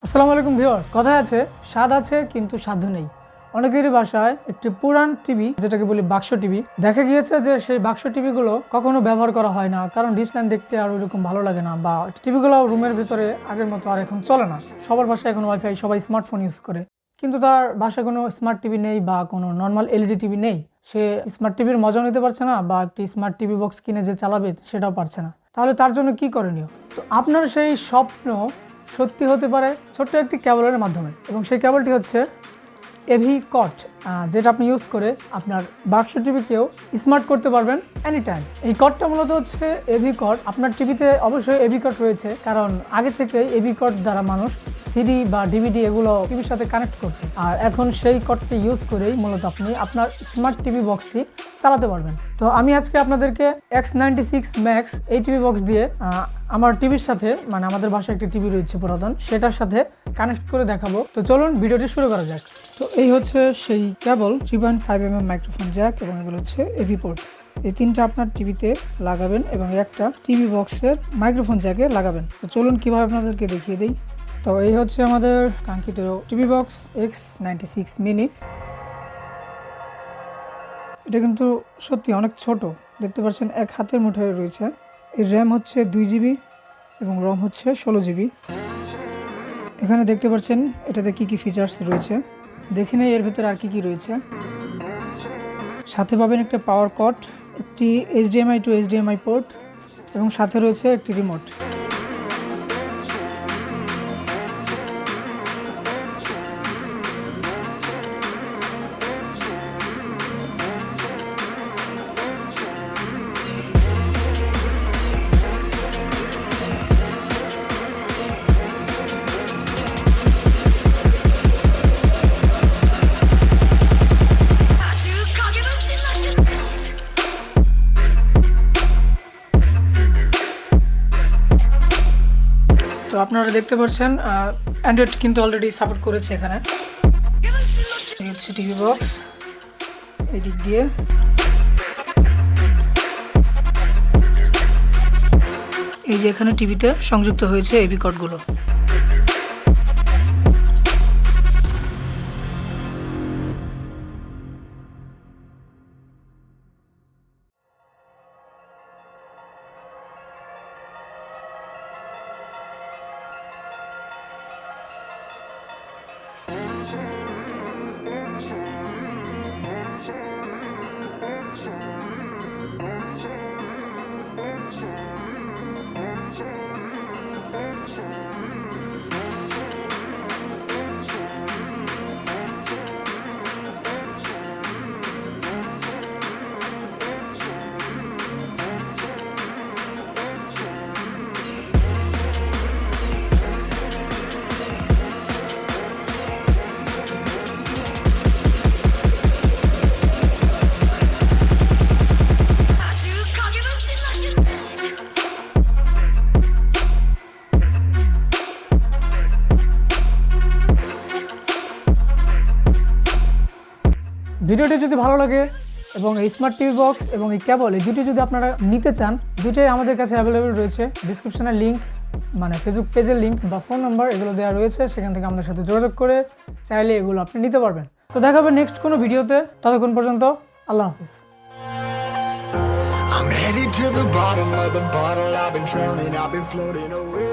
আসসালামু আলাইকুম ভিউয়ার্স, কথা আছে স্বাদ আছে কিন্তু সাধ্য নেই। অনেকেরই বাসায় একটি পুরান টিভি, যেটাকে বলি বাক্স টিভি, দেখা গিয়েছে যে সেই বাক্স টিভিগুলো কখনো ব্যবহার করা হয় না, কারণ ডিশ লাইন দেখতে আর ওইরকম ভালো লাগে না, বা টিভিগুলো রুমের ভিতরে আগের মতো আর এখন চলে না। সবার বাসায় এখন ওয়াইফাই, সবাই স্মার্টফোন ইউজ করে, কিন্তু তার বাসায় কোনো স্মার্ট টিভি নেই বা কোনো নর্মাল এলইডি টিভি নেই। সে স্মার্ট টিভির মজাও নিতে পারছে না, বা একটি স্মার্ট টিভি বক্স কিনে যে চালাবে সেটাও পারছে না। তাহলে তার জন্য কি করণীয়? তো আপনার সেই স্বপ্ন সত্যি হতে পারে ছোট্ট একটি কেবলের মাধ্যমে, এবং সেই কেবলটি হচ্ছে এভি কট, যেটা আপনি ইউজ করে আপনার বাক্স টিভিকেও স্মার্ট করতে পারবেন এনি টাইম। এই কটটা মূলত হচ্ছে এভি কট। আপনার টিভিতে অবশ্যই এভি কট রয়েছে, কারণ আগে থেকেই এভি কট দ্বারা মানুষ সিডি বা ডিভিডি এগুলো টিভির সাথে কানেক্ট করতে, আর এখন সেই কটটি ইউজ করেই মূলত আপনি আপনার স্মার্ট টিভি বক্সটি চালাতে পারবেন। তো আমি আজকে আপনাদেরকে X96 Max এই টিভি বক্স দিয়ে আমার টিভির সাথে, মানে আমাদের বাসায় একটি টিভি রয়েছে পুরাতন, সেটার সাথে কানেক্ট করে দেখাবো। তো চলুন ভিডিওটি শুরু করা যাক। তো এই হচ্ছে সেই কেবল, 3.5mm মাইক্রোফোন জ্যাক, এবং এগুলো হচ্ছে এভি পোর্ট। এই তিনটা আপনার টিভিতে লাগাবেন এবং একটা টিভি বক্সের মাইক্রোফোন জ্যাকে লাগাবেন। তো চলুন কিভাবে আপনাদেরকে দেখিয়ে দিই। তো এই হচ্ছে আমাদের কাঙ্ক্ষিত টিভি বক্স X96 মিনি। এটা কিন্তু সত্যি অনেক ছোট, দেখতে পাচ্ছেন এক হাতের মুঠোয় রয়েছে। এর র্যাম হচ্ছে 2GB এবং রম হচ্ছে 16GB। এখানে দেখতে পাচ্ছেন এটাতে কি কি ফিচার্স রয়েছে, দেখে নেই এর ভেতরে আর কি কি রয়েছে। সাথে পাবেন একটা পাওয়ার কট, একটি HDMI টু HDMI পোর্ট, এবং সাথে রয়েছে একটি রিমোট। তো আপনারা দেখতে পাচ্ছেন অ্যান্ড্রয়েড কিন্তু অলরেডি সাপোর্ট করেছে। এখানে এই হচ্ছে টিভি বক্স, এই দিক দিয়ে এই যে এখানে টিভিতে সংযুক্ত হয়েছে এভি কর্ডগুলো। ভিডিওটি যদি ভালো লাগে এবং এই স্মার্ট টিভি বক্স এবং এই কেবল, এই দুটি যদি আপনারা নিতে চান, দুটোই আমাদের কাছে অ্যাভেলেবেল রয়েছে। ডিসক্রিপশনের লিঙ্ক, মানে ফেসবুক পেজের লিঙ্ক বা ফোন নাম্বার, এগুলো দেওয়া রয়েছে। সেখান থেকে আমাদের সাথে যোগাযোগ করে চাইলে এগুলো আপনি নিতে পারবেন। তো দেখা হবে নেক্সট কোনো ভিডিওতে। ততক্ষণ পর্যন্ত আল্লাহ হাফিজ। I'm headed to the bottom of the bottle, I've been drowning, I've been floating away.